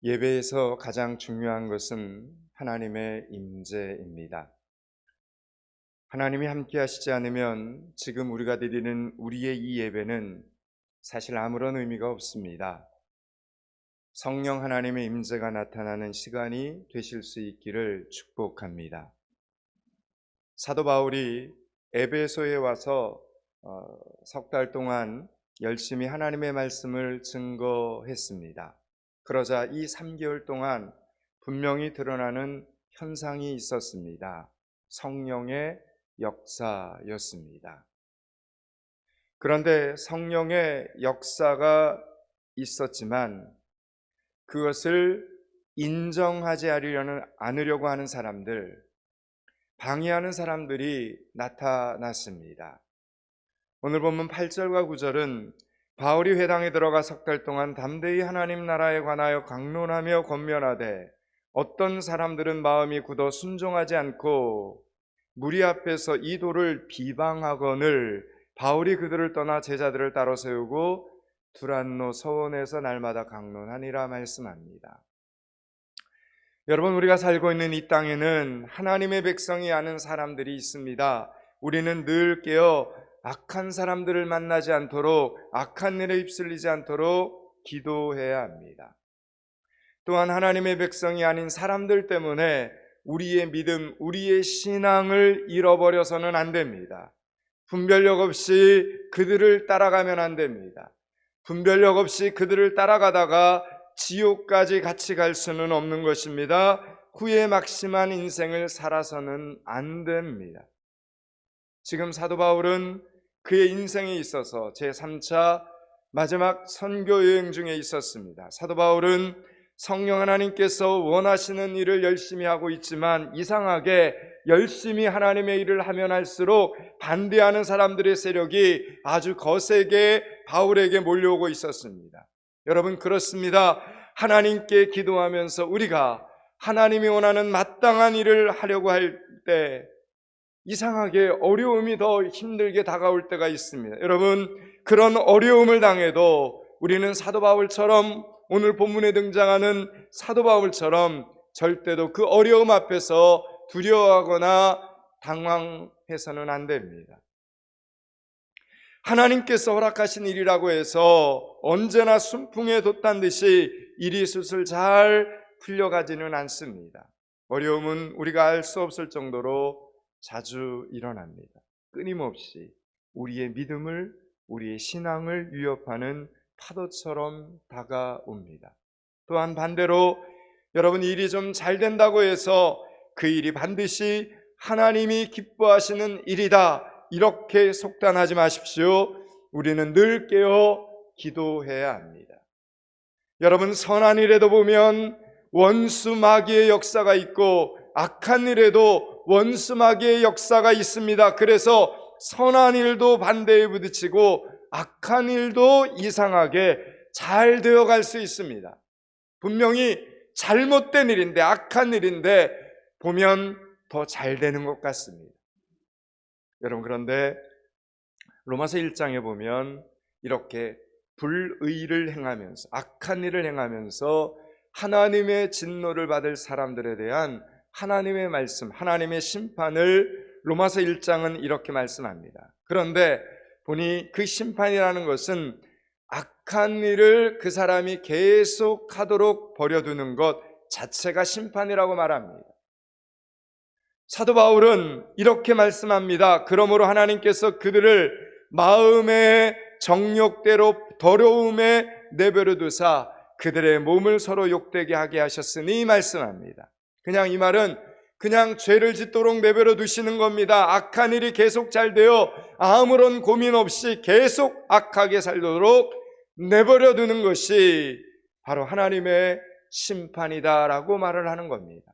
예배에서 가장 중요한 것은 하나님의 임재입니다. 하나님이 함께 하시지 않으면 지금 우리가 드리는 우리의 이 예배는 사실 아무런 의미가 없습니다. 성령 하나님의 임재가 나타나는 시간이 되실 수 있기를 축복합니다. 사도 바울이 에베소에 와서 석 달 동안 열심히 하나님의 말씀을 증거했습니다. 그러자 이 3개월 동안 분명히 드러나는 현상이 있었습니다. 성령의 역사였습니다. 그런데 성령의 역사가 있었지만 그것을 인정하지 않으려고 하는 사람들, 방해하는 사람들이 나타났습니다. 오늘 본문 8절과 9절은 바울이 회당에 들어가 석 달 동안 담대히 하나님 나라에 관하여 강론하며 권면하되 어떤 사람들은 마음이 굳어 순종하지 않고 무리 앞에서 이 도를 비방하거늘 바울이 그들을 떠나 제자들을 따로 세우고 두란노 서원에서 날마다 강론하니라 말씀합니다. 여러분, 우리가 살고 있는 이 땅에는 하나님의 백성이 아는 사람들이 있습니다. 우리는 늘 깨어 악한 사람들을 만나지 않도록, 악한 일에 휩쓸리지 않도록 기도해야 합니다. 또한 하나님의 백성이 아닌 사람들 때문에 우리의 믿음, 우리의 신앙을 잃어버려서는 안 됩니다. 분별력 없이 그들을 따라가면 안 됩니다. 분별력 없이 그들을 따라가다가 지옥까지 같이 갈 수는 없는 것입니다. 후회 막심한 인생을 살아서는 안 됩니다. 지금 사도 바울은 그의 인생에 있어서 제3차 마지막 선교 여행 중에 있었습니다. 사도 바울은 성령 하나님께서 원하시는 일을 열심히 하고 있지만 이상하게 열심히 하나님의 일을 하면 할수록 반대하는 사람들의 세력이 아주 거세게 바울에게 몰려오고 있었습니다. 여러분, 그렇습니다. 하나님께 기도하면서 우리가 하나님이 원하는 마땅한 일을 하려고 할 때 이상하게 어려움이 더 힘들게 다가올 때가 있습니다. 여러분, 그런 어려움을 당해도 우리는 사도 바울처럼, 오늘 본문에 등장하는 사도 바울처럼 절대로 그 어려움 앞에서 두려워하거나 당황해서는 안 됩니다. 하나님께서 허락하신 일이라고 해서 언제나 순풍에 돛단 듯이 일이 술술 잘 풀려가지는 않습니다. 어려움은 우리가 알 수 없을 정도로 자주 일어납니다. 끊임없이 우리의 믿음을, 우리의 신앙을 위협하는 파도처럼 다가옵니다. 또한 반대로 여러분, 일이 좀 잘 된다고 해서 그 일이 반드시 하나님이 기뻐하시는 일이다, 이렇게 속단하지 마십시오. 우리는 늘 깨어 기도해야 합니다. 여러분, 선한 일에도 보면 원수 마귀의 역사가 있고 악한 일에도 원수 마귀의 역사가 있습니다. 그래서 선한 일도 반대에 부딪히고 악한 일도 이상하게 잘 되어갈 수 있습니다. 분명히 잘못된 일인데, 악한 일인데 보면 더 잘 되는 것 같습니다. 여러분, 그런데 로마서 1장에 보면 이렇게 불의를 행하면서, 악한 일을 행하면서 하나님의 진노를 받을 사람들에 대한 하나님의 말씀, 하나님의 심판을 로마서 1장은 이렇게 말씀합니다. 그런데 보니 그 심판이라는 것은 악한 일을 그 사람이 계속하도록 버려두는 것 자체가 심판이라고 말합니다. 사도 바울은 이렇게 말씀합니다. 그러므로 하나님께서 그들을 마음의 정욕대로 더러움에 내버려 두사 그들의 몸을 서로 욕되게 하게 하셨으니 말씀합니다. 그냥 이 말은 그냥 죄를 짓도록 내버려 두시는 겁니다. 악한 일이 계속 잘 되어 아무런 고민 없이 계속 악하게 살도록 내버려 두는 것이 바로 하나님의 심판이다라고 말을 하는 겁니다.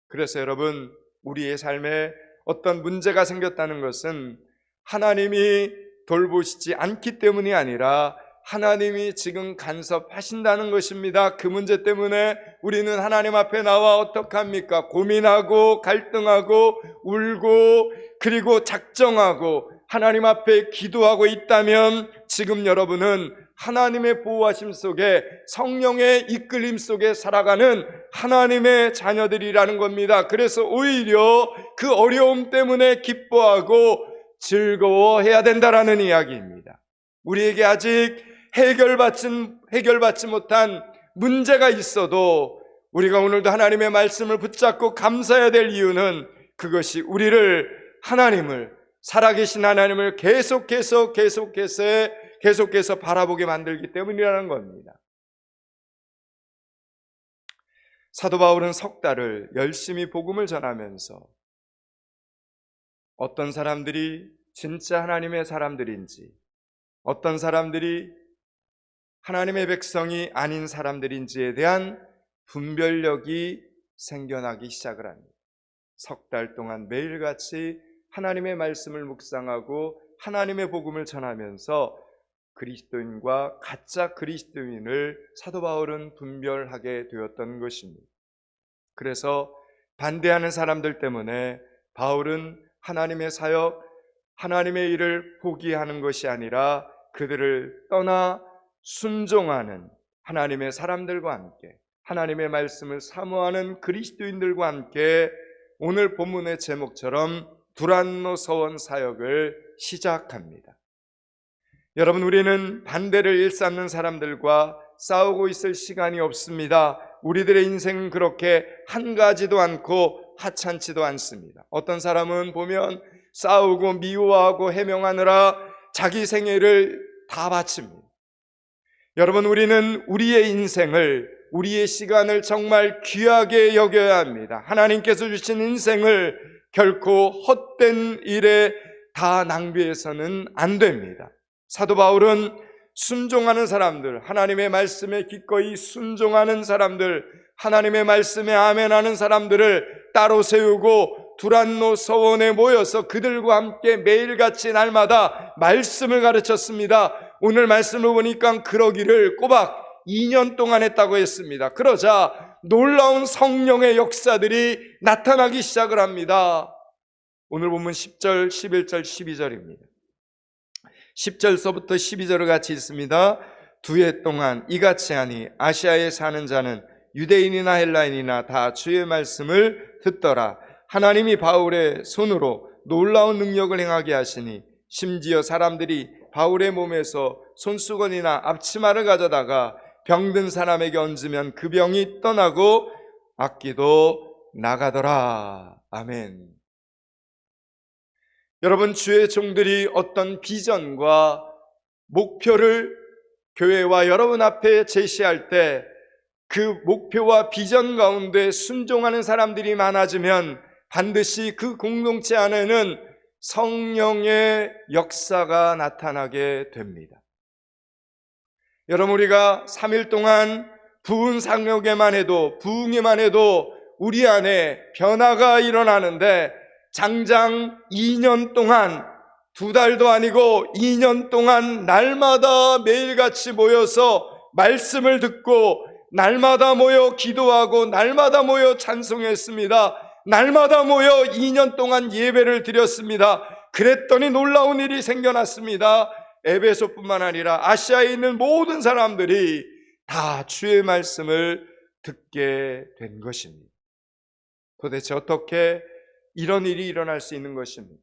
그래서 여러분, 우리의 삶에 어떤 문제가 생겼다는 것은 하나님이 돌보시지 않기 때문이 아니라 하나님이 지금 간섭하신다는 것입니다. 그 문제 때문에 우리는 하나님 앞에 나와 어떡합니까? 고민하고 갈등하고 울고 그리고 작정하고 하나님 앞에 기도하고 있다면 지금 여러분은 하나님의 보호하심 속에 성령의 이끌림 속에 살아가는 하나님의 자녀들이라는 겁니다. 그래서 오히려 그 어려움 때문에 기뻐하고 즐거워해야 된다라는 이야기입니다. 우리에게 아직 해결받지 못한 문제가 있어도 우리가 오늘도 하나님의 말씀을 붙잡고 감사해야 될 이유는 그것이 우리를 살아계신 하나님을 계속해서 바라보게 만들기 때문이라는 겁니다. 사도 바울은 석 달을 열심히 복음을 전하면서 어떤 사람들이 진짜 하나님의 사람들인지, 어떤 사람들이 하나님의 백성이 아닌 사람들인지에 대한 분별력이 생겨나기 시작을 합니다. 석 달 동안 매일같이 하나님의 말씀을 묵상하고 하나님의 복음을 전하면서 그리스도인과 가짜 그리스도인을 사도 바울은 분별하게 되었던 것입니다. 그래서 반대하는 사람들 때문에 바울은 하나님의 사역, 하나님의 일을 포기하는 것이 아니라 그들을 떠나 순종하는 하나님의 사람들과 함께, 하나님의 말씀을 사모하는 그리스도인들과 함께 오늘 본문의 제목처럼 두란노 서원 사역을 시작합니다. 여러분, 우리는 반대를 일삼는 사람들과 싸우고 있을 시간이 없습니다. 우리들의 인생은 그렇게 한 가지도 않고 하찮지도 않습니다. 어떤 사람은 보면 싸우고 미워하고 해명하느라 자기 생애를 다 바칩니다. 여러분, 우리는 우리의 인생을, 우리의 시간을 정말 귀하게 여겨야 합니다. 하나님께서 주신 인생을 결코 헛된 일에 다 낭비해서는 안 됩니다. 사도 바울은 순종하는 사람들, 하나님의 말씀에 기꺼이 순종하는 사람들, 하나님의 말씀에 아멘하는 사람들을 따로 세우고 두란노 서원에 모여서 그들과 함께 매일같이 날마다 말씀을 가르쳤습니다. 오늘 말씀을 보니까 그러기를 꼬박 2년 동안 했다고 했습니다. 그러자 놀라운 성령의 역사들이 나타나기 시작을 합니다. 오늘 보면 10절, 11절, 12절입니다. 10절서부터 12절을 같이 읽습니다. 2해 동안 이같이 하니 아시아에 사는 자는 유대인이나 헬라인이나 다 주의 말씀을 듣더라. 하나님이 바울의 손으로 놀라운 능력을 행하게 하시니 심지어 사람들이 바울의 몸에서 손수건이나 앞치마를 가져다가 병든 사람에게 얹으면 그 병이 떠나고 악기도 나가더라. 아멘. 여러분, 주의 종들이 어떤 비전과 목표를 교회와 여러분 앞에 제시할 때 그 목표와 비전 가운데 순종하는 사람들이 많아지면 반드시 그 공동체 안에는 성령의 역사가 나타나게 됩니다. 여러분, 우리가 3일 동안 부흥 상역에만 해도, 부흥에만 해도 우리 안에 변화가 일어나는데 장장 2년 동안, 2달도 아니고 2년 동안 날마다 매일같이 모여서 말씀을 듣고 날마다 모여 기도하고 날마다 모여 찬송했습니다. 날마다 모여 2년 동안 예배를 드렸습니다. 그랬더니 놀라운 일이 생겨났습니다. 에베소뿐만 아니라 아시아에 있는 모든 사람들이 다 주의 말씀을 듣게 된 것입니다. 도대체 어떻게 이런 일이 일어날 수 있는 것입니까?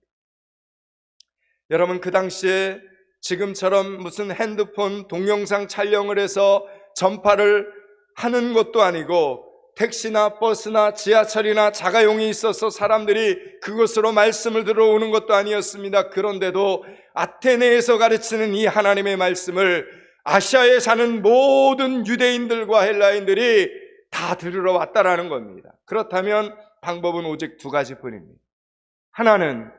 여러분, 그 당시에 지금처럼 무슨 핸드폰 동영상 촬영을 해서 전파를 하는 것도 아니고 택시나 버스나 지하철이나 자가용이 있어서 사람들이 그곳으로 말씀을 들어오는 것도 아니었습니다. 그런데도 아테네에서 가르치는 이 하나님의 말씀을 아시아에 사는 모든 유대인들과 헬라인들이 다 들으러 왔다라는 겁니다. 그렇다면 방법은 오직 2가지뿐입니다. 하나는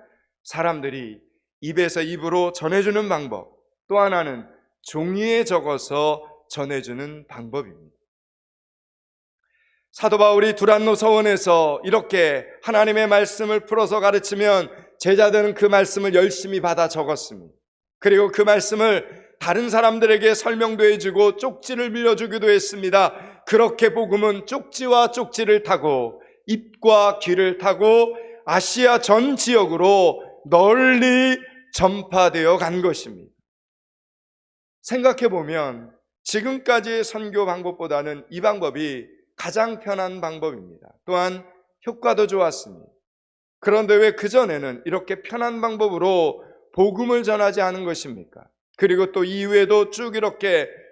사람들이 입에서 입으로 전해주는 방법, 또 하나는 종이에 적어서 전해주는 방법입니다. 사도 바울이 두란노 서원에서 이렇게 하나님의 말씀을 풀어서 가르치면 제자들은 그 말씀을 열심히 받아 적었습니다. 그리고 그 말씀을 다른 사람들에게 설명도 해주고 쪽지를 빌려주기도 했습니다. 그렇게 복음은 쪽지와 쪽지를 타고 입과 귀를 타고 아시아 전 지역으로 널리 전파되어 간 것입니다. 생각해 보면 지금까지의 선교 방법보다는 이 방법이 가장 편한 방법입니다. 또한 효과도 좋았습니다. 그런데 왜 그전에는 이렇게 편한 방법으로 복음을 전하지 않은 것입니까? 그리고 또 이후에도 쭉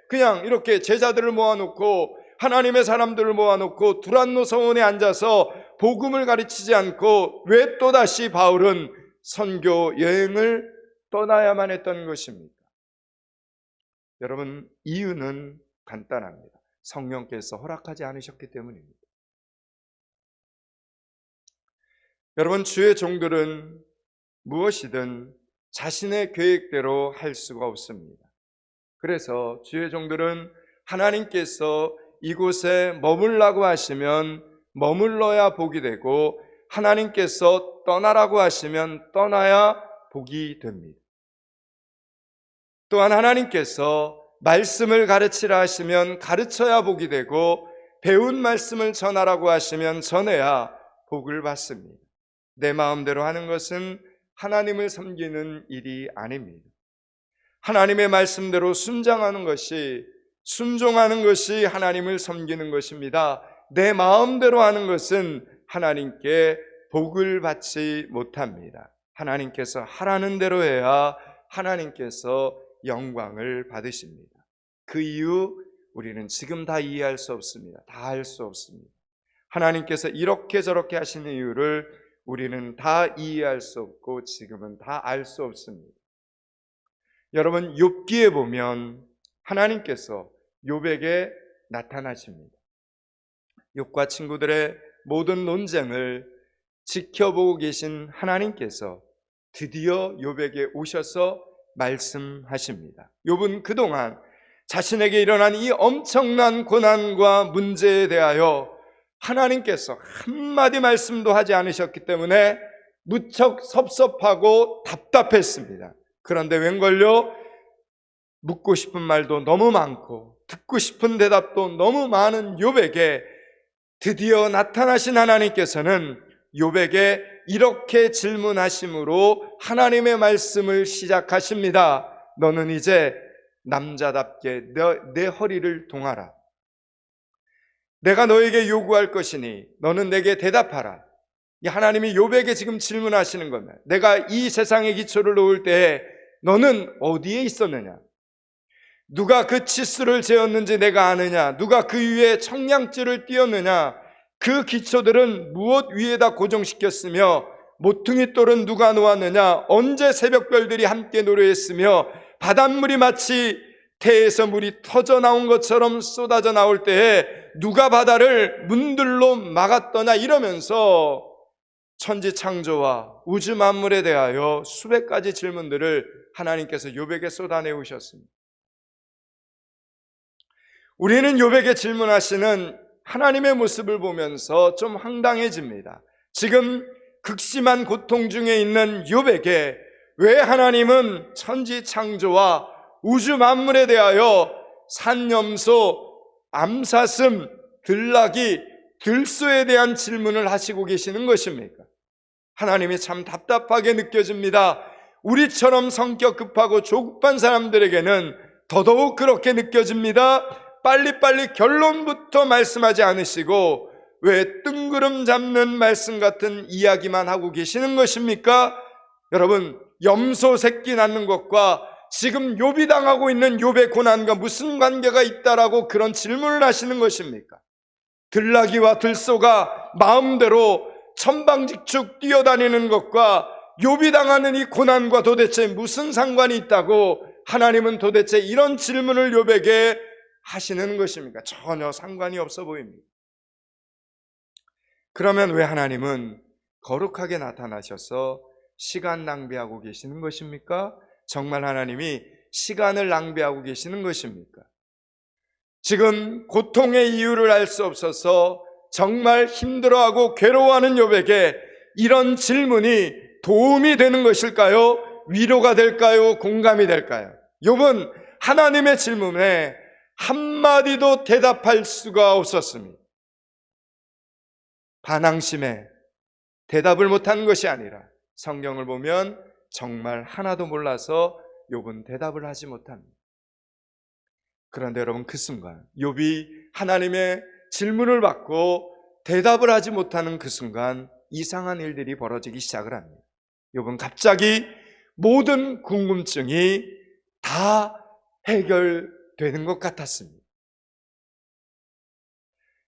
그냥 이렇게 제자들을 모아놓고 하나님의 사람들을 모아놓고 두란노 성원에 앉아서 복음을 가르치지 않고 왜 또다시 바울은 선교 여행을 떠나야만 했던 것입니까? 여러분, 이유는 간단합니다. 성령께서 허락하지 않으셨기 때문입니다. 여러분, 주의 종들은 무엇이든 자신의 계획대로 할 수가 없습니다. 그래서 주의 종들은 하나님께서 이곳에 머물라고 하시면 머물러야 복이 되고, 하나님께서 떠나라고 하시면 떠나야 복이 됩니다. 또한 하나님께서 말씀을 가르치라 하시면 가르쳐야 복이 되고, 배운 말씀을 전하라고 하시면 전해야 복을 받습니다. 내 마음대로 하는 것은 하나님을 섬기는 일이 아닙니다. 하나님의 말씀대로 순종하는 것이 하나님을 섬기는 것입니다. 내 마음대로 하는 것은 하나님께 복을 받지 못합니다. 하나님께서 하라는 대로 해야 하나님께서 영광을 받으십니다. 그 이유 우리는 지금 다 이해할 수 없습니다. 다 알 수 없습니다. 하나님께서 이렇게 저렇게 하시는 이유를 우리는 다 이해할 수 없고 지금은 다 알 수 없습니다. 여러분, 욥기에 보면 하나님께서 욥에게 나타나십니다. 욥과 친구들의 모든 논쟁을 지켜보고 계신 하나님께서 드디어 욥에게 오셔서 말씀하십니다. 욥은 그동안 자신에게 일어난 이 엄청난 고난과 문제에 대하여 하나님께서 한마디 말씀도 하지 않으셨기 때문에 무척 섭섭하고 답답했습니다. 그런데 웬걸요? 묻고 싶은 말도 너무 많고 듣고 싶은 대답도 너무 많은 욥에게 드디어 나타나신 하나님께서는 욥에게 이렇게 질문하심으로 하나님의 말씀을 시작하십니다. 너는 이제 남자답게 내 허리를 동하라. 내가 너에게 요구할 것이니 너는 내게 대답하라. 하나님이 욥에게 지금 질문하시는 겁니다. 내가 이 세상의 기초를 놓을 때에 너는 어디에 있었느냐? 누가 그 치수를 재었는지 내가 아느냐? 누가 그 위에 청량줄을 띄었느냐? 그 기초들은 무엇 위에다 고정시켰으며 모퉁이 돌은 누가 놓았느냐? 언제 새벽별들이 함께 노래했으며 바닷물이 마치 태에서 물이 터져 나온 것처럼 쏟아져 나올 때에 누가 바다를 문들로 막았더냐? 이러면서 천지 창조와 우주 만물에 대하여 수백 가지 질문들을 하나님께서 욥에게 쏟아내오셨습니다. 우리는 욥에게 질문하시는 하나님의 모습을 보면서 좀 황당해집니다. 지금 극심한 고통 중에 있는 욥에게 왜 하나님은 천지 창조와 우주 만물에 대하여 산염소, 암사슴, 들나귀, 들소에 대한 질문을 하시고 계시는 것입니까? 하나님이 참 답답하게 느껴집니다. 우리처럼 성격 급하고 조급한 사람들에게는 더더욱 그렇게 느껴집니다. 빨리빨리 결론부터 말씀하지 않으시고 왜 뜬구름 잡는 말씀 같은 이야기만 하고 계시는 것입니까? 여러분, 염소 새끼 낳는 것과 지금 욥이 당하고 있는 욥의 고난과 무슨 관계가 있다라고 그런 질문을 하시는 것입니까? 들나귀와 들소가 마음대로 천방지축 뛰어다니는 것과 욥이 당하는 이 고난과 도대체 무슨 상관이 있다고 하나님은 도대체 이런 질문을 욥에게 하시는 것입니까? 전혀 상관이 없어 보입니다. 그러면 왜 하나님은 거룩하게 나타나셔서 시간 낭비하고 계시는 것입니까? 정말 하나님이 시간을 낭비하고 계시는 것입니까? 지금 고통의 이유를 알 수 없어서 정말 힘들어하고 괴로워하는 욥에게 이런 질문이 도움이 되는 것일까요? 위로가 될까요? 공감이 될까요? 욥은 하나님의 질문에 한마디도 대답할 수가 없었습니다. 반항심에 대답을 못한 것이 아니라 성경을 보면 정말 하나도 몰라서 욥은 대답을 하지 못합니다. 그런데 여러분, 그 순간 욥이 하나님의 질문을 받고 대답을 하지 못하는 그 순간 이상한 일들이 벌어지기 시작을 합니다. 욥은 갑자기 모든 궁금증이 다 해결되는 것 같았습니다.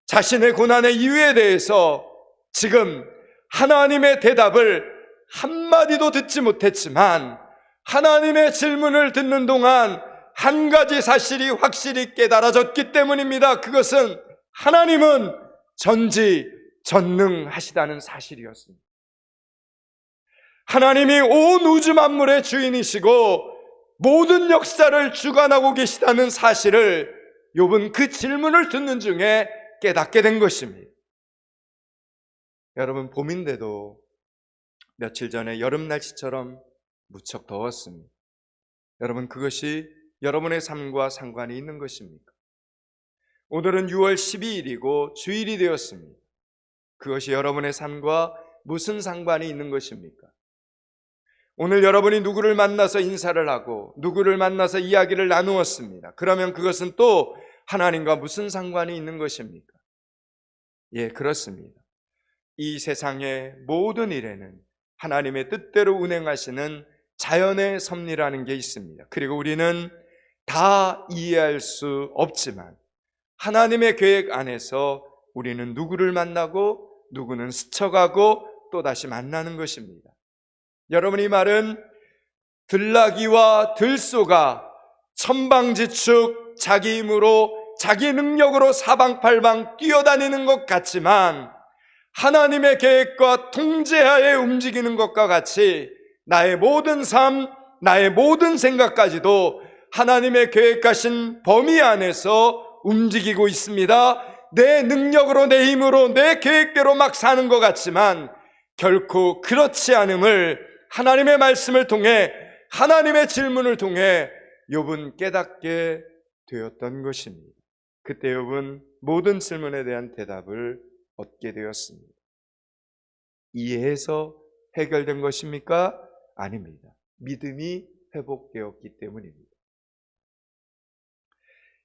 자신의 고난의 이유에 대해서 지금 하나님의 대답을 한마디도 듣지 못했지만 하나님의 질문을 듣는 동안 한 가지 사실이 확실히 깨달아졌기 때문입니다. 그것은 하나님은 전지전능하시다는 사실이었습니다. 하나님이 온 우주 만물의 주인이시고 모든 역사를 주관하고 계시다는 사실을 욥은 그 질문을 듣는 중에 깨닫게 된 것입니다. 여러분, 봄인데도 며칠 전에 여름 날씨처럼 무척 더웠습니다. 여러분, 그것이 여러분의 삶과 상관이 있는 것입니까? 오늘은 6월 12일이고 주일이 되었습니다. 그것이 여러분의 삶과 무슨 상관이 있는 것입니까? 오늘 여러분이 누구를 만나서 인사를 하고 누구를 만나서 이야기를 나누었습니다. 그러면 그것은 또 하나님과 무슨 상관이 있는 것입니까? 예, 그렇습니다. 이 세상의 모든 일에는 하나님의 뜻대로 운행하시는 자연의 섭리라는 게 있습니다. 그리고 우리는 다 이해할 수 없지만 하나님의 계획 안에서 우리는 누구를 만나고 누구는 스쳐가고 또다시 만나는 것입니다. 여러분, 이 말은 들나귀와 들소가 천방지축 자기 힘으로 자기 능력으로 사방팔방 뛰어다니는 것 같지만 하나님의 계획과 통제하에 움직이는 것과 같이 나의 모든 삶, 나의 모든 생각까지도 하나님의 계획하신 범위 안에서 움직이고 있습니다. 내 능력으로, 내 힘으로, 내 계획대로 막 사는 것 같지만 결코 그렇지 않음을 하나님의 말씀을 통해, 하나님의 질문을 통해 욥은 깨닫게 되었던 것입니다. 그때 욥은 모든 질문에 대한 대답을 얻게 되었습니다. 이해해서 해결된 것입니까? 아닙니다. 믿음이 회복되었기 때문입니다.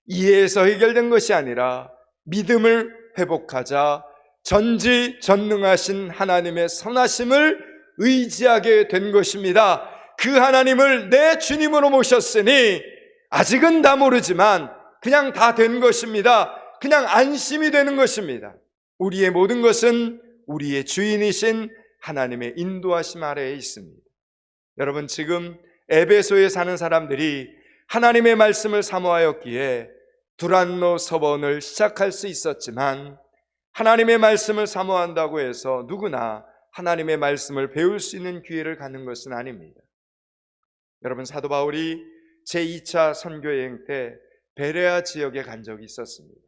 이해해서 해결된 것이 아니라 믿음을 회복하자 전지전능하신 하나님의 선하심을 의지하게 된 것입니다. 그 하나님을 내 주님으로 모셨으니 아직은 다 모르지만 그냥 다 된 것입니다. 그냥 안심이 되는 것입니다. 우리의 모든 것은 우리의 주인이신 하나님의 인도하심 아래에 있습니다. 여러분, 지금 에베소에 사는 사람들이 하나님의 말씀을 사모하였기에 두란노 서번을 시작할 수 있었지만 하나님의 말씀을 사모한다고 해서 누구나 하나님의 말씀을 배울 수 있는 기회를 갖는 것은 아닙니다. 여러분, 사도 바울이 제2차 선교여행 때 베레아 지역에 간 적이 있었습니다.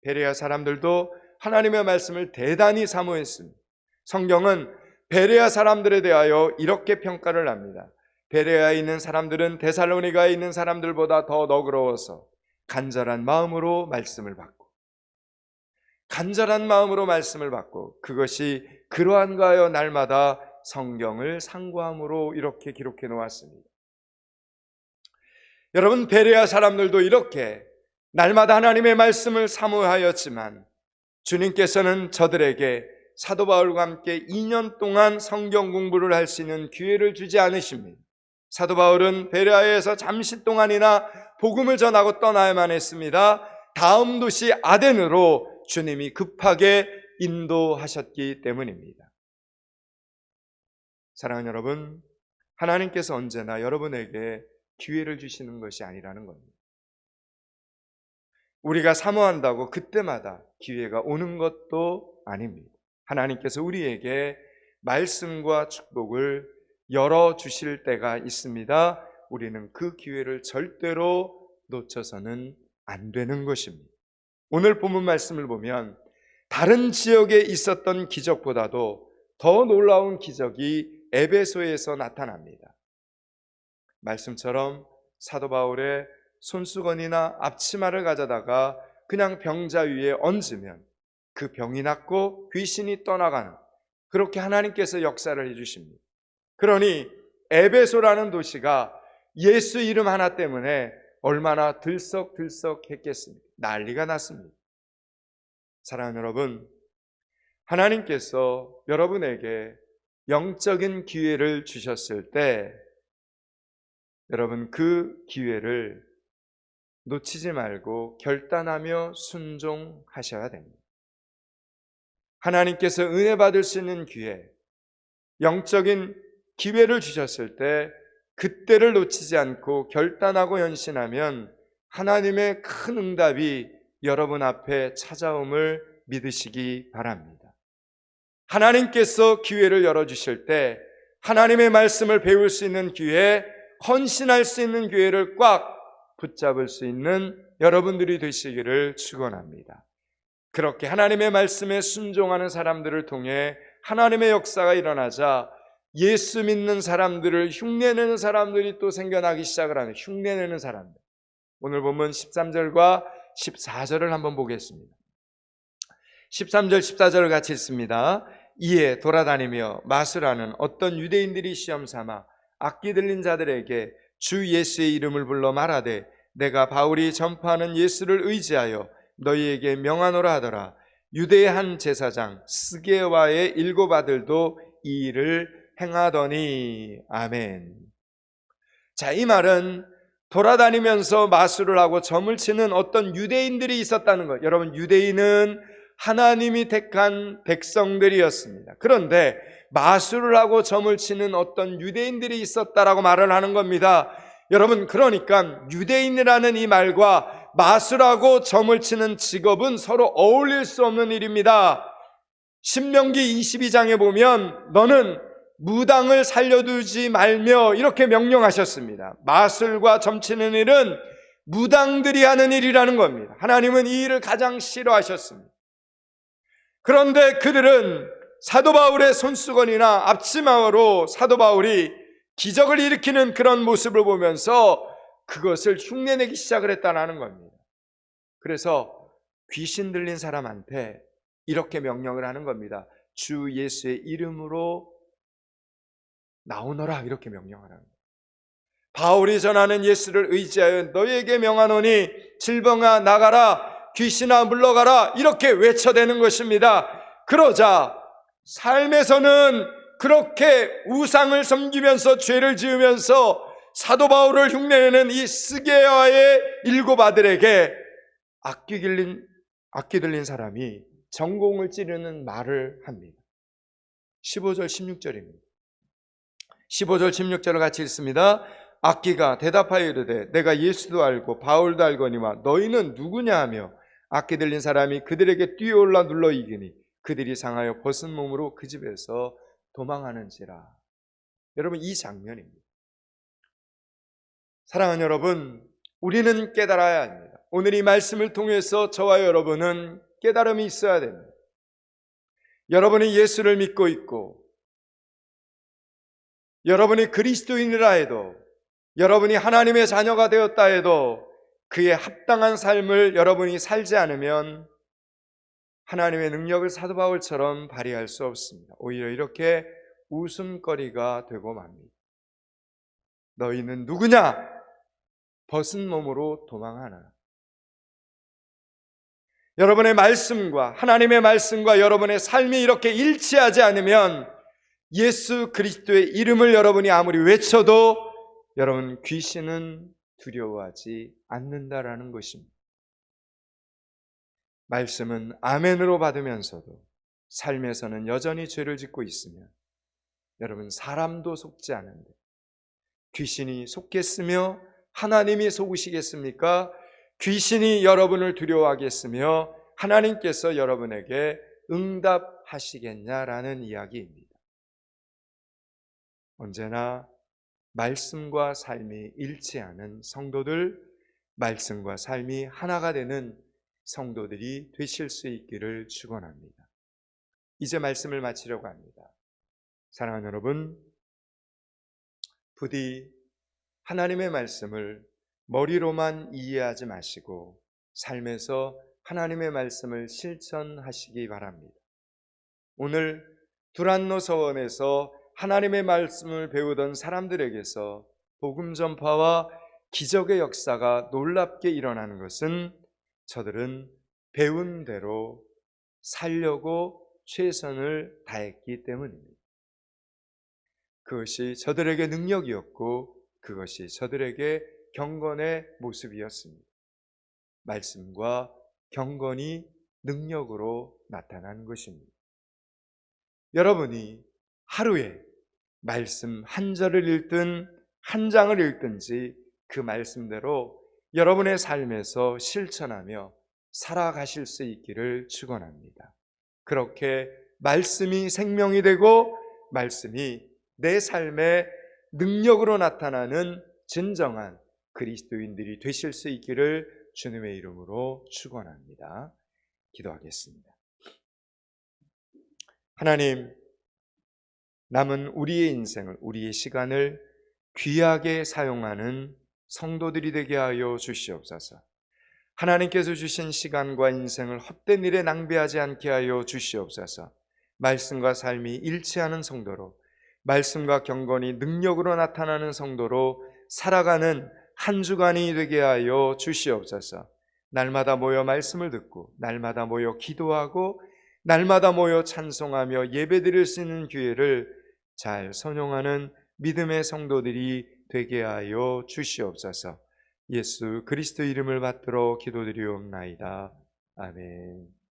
베레아 사람들도 하나님의 말씀을 대단히 사모했습니다. 성경은 베레아 사람들에 대하여 이렇게 평가를 합니다. 베레아에 있는 사람들은 데살로니가에 있는 사람들보다 더 너그러워서 간절한 마음으로 말씀을 받고, 간절한 마음으로 말씀을 받고, 그것이 그러한가 하여 날마다 성경을 상고함으로 이렇게 기록해 놓았습니다. 여러분, 베레아 사람들도 이렇게 날마다 하나님의 말씀을 사모하였지만 주님께서는 저들에게 사도 바울과 함께 2년 동안 성경 공부를 할 수 있는 기회를 주지 않으십니다. 사도 바울은 베레아에서 잠시 동안이나 복음을 전하고 떠나야만 했습니다. 다음 도시 아덴으로 주님이 급하게 인도하셨기 때문입니다. 사랑하는 여러분, 하나님께서 언제나 여러분에게 기회를 주시는 것이 아니라는 겁니다. 우리가 사모한다고 그때마다 기회가 오는 것도 아닙니다. 하나님께서 우리에게 말씀과 축복을 열어주실 때가 있습니다. 우리는 그 기회를 절대로 놓쳐서는 안 되는 것입니다. 오늘 본문 말씀을 보면 다른 지역에 있었던 기적보다도 더 놀라운 기적이 에베소에서 나타납니다. 말씀처럼 사도 바울의 손수건이나 앞치마를 가져다가 그냥 병자 위에 얹으면 그 병이 낫고 귀신이 떠나가는, 그렇게 하나님께서 역사를 해주십니다. 그러니 에베소라는 도시가 예수 이름 하나 때문에 얼마나 들썩들썩했겠습니까? 난리가 났습니다. 사랑하는 여러분, 하나님께서 여러분에게 영적인 기회를 주셨을 때 여러분 그 기회를 놓치지 말고 결단하며 순종하셔야 됩니다. 하나님께서 은혜 받을 수 있는 기회, 영적인 기회를 주셨을 때 그때를 놓치지 않고 결단하고 헌신하면 하나님의 큰 응답이 여러분 앞에 찾아옴을 믿으시기 바랍니다. 하나님께서 기회를 열어주실 때 하나님의 말씀을 배울 수 있는 기회, 헌신할 수 있는 기회를 꽉 붙잡을 수 있는 여러분들이 되시기를 축원합니다. 그렇게 하나님의 말씀에 순종하는 사람들을 통해 하나님의 역사가 일어나자 예수 믿는 사람들을 흉내내는 사람들이 또 생겨나기 시작을 하는, 흉내내는 사람들. 오늘 보면 13절과 14절을 한번 보겠습니다. 13절 14절을 같이 읽습니다. 이에 돌아다니며 마술하는 어떤 유대인들이 시험 삼아 악기 들린 자들에게 주 예수의 이름을 불러 말하되 내가 바울이 전파하는 예수를 의지하여 너희에게 명하노라 하더라. 유대의 한 제사장 스게와의 7 아들도 이 일을 행하더니. 아멘. 자, 이 말은 돌아다니면서 마술을 하고 점을 치는 어떤 유대인들이 있었다는 것. 여러분, 유대인은 하나님이 택한 백성들이었습니다. 그런데 마술을 하고 점을 치는 어떤 유대인들이 있었다라고 말을 하는 겁니다. 여러분, 그러니까 유대인이라는 이 말과 마술하고 점을 치는 직업은 서로 어울릴 수 없는 일입니다. 신명기 22장에 보면 너는 무당을 살려두지 말며 이렇게 명령하셨습니다. 마술과 점치는 일은 무당들이 하는 일이라는 겁니다. 하나님은 이 일을 가장 싫어하셨습니다. 그런데 그들은 사도 바울의 손수건이나 앞치마로 사도 바울이 기적을 일으키는 그런 모습을 보면서 그것을 흉내내기 시작을 했다는 겁니다. 그래서 귀신 들린 사람한테 이렇게 명령을 하는 겁니다. 주 예수의 이름으로 나오너라, 이렇게 명령하라는 거예요. 바울이 전하는 예수를 의지하여 너희에게 명하노니 질병아 나가라, 귀신아 물러가라, 이렇게 외쳐대는 것입니다. 그러자 삶에서는 그렇게 우상을 섬기면서 죄를 지으면서 사도 바울을 흉내내는 이 스게와의 7 아들에게 악기 들린 사람이 전공을 찌르는 말을 합니다. 15절 16절입니다. 15절 16절을 같이 읽습니다. 악기가 대답하여 이르되 내가 예수도 알고 바울도 알거니와 너희는 누구냐 하며 악기 들린 사람이 그들에게 뛰어올라 눌러 이기니 그들이 상하여 벗은 몸으로 그 집에서 도망하는지라. 여러분, 이 장면입니다. 사랑하는 여러분, 우리는 깨달아야 합니다. 오늘 이 말씀을 통해서 저와 여러분은 깨달음이 있어야 됩니다. 여러분이 예수를 믿고 있고 여러분이 그리스도인이라 해도 여러분이 하나님의 자녀가 되었다 해도 그에 합당한 삶을 여러분이 살지 않으면 하나님의 능력을 사도 바울처럼 발휘할 수 없습니다. 오히려 이렇게 웃음거리가 되고 맙니다. 너희는 누구냐? 벗은 몸으로 도망하나. 여러분의 말씀과 하나님의 말씀과 여러분의 삶이 이렇게 일치하지 않으면 예수 그리스도의 이름을 여러분이 아무리 외쳐도 여러분 귀신은 두려워하지 않는다라는 것입니다. 말씀은 아멘으로 받으면서도 삶에서는 여전히 죄를 짓고 있으면 여러분 사람도 속지 않은데 귀신이 속겠으며 하나님이 속으시겠습니까? 귀신이 여러분을 두려워하겠으며 하나님께서 여러분에게 응답하시겠냐라는 이야기입니다. 언제나 말씀과 삶이 일치하는 성도들, 말씀과 삶이 하나가 되는 성도들이 되실 수 있기를 축원합니다. 이제 말씀을 마치려고 합니다. 사랑하는 여러분, 부디 하나님의 말씀을 머리로만 이해하지 마시고 삶에서 하나님의 말씀을 실천하시기 바랍니다. 오늘 두란노 서원에서 하나님의 말씀을 배우던 사람들에게서 복음 전파와 기적의 역사가 놀랍게 일어나는 것은 저들은 배운 대로 살려고 최선을 다했기 때문입니다. 그것이 저들에게 능력이었고 그것이 저들에게 경건의 모습이었습니다. 말씀과 경건이 능력으로 나타난 것입니다. 여러분이 하루에 말씀 한 절을 읽든 한 장을 읽든지 그 말씀대로 여러분의 삶에서 실천하며 살아가실 수 있기를 축원합니다. 그렇게 말씀이 생명이 되고 말씀이 내 삶의 능력으로 나타나는 진정한 그리스도인들이 되실 수 있기를 주님의 이름으로 축원합니다. 기도하겠습니다. 하나님, 남은 우리의 인생을, 우리의 시간을 귀하게 사용하는 성도들이 되게 하여 주시옵소서. 하나님께서 주신 시간과 인생을 헛된 일에 낭비하지 않게 하여 주시옵소서. 말씀과 삶이 일치하는 성도로, 말씀과 경건이 능력으로 나타나는 성도로 살아가는 한 주간이 되게 하여 주시옵소서. 날마다 모여 말씀을 듣고 날마다 모여 기도하고 날마다 모여 찬송하며 예배드릴 수 있는 기회를 잘 선용하는 믿음의 성도들이 되게 하여 주시옵소서. 예수 그리스도 이름을 받들어 기도드리옵나이다. 아멘.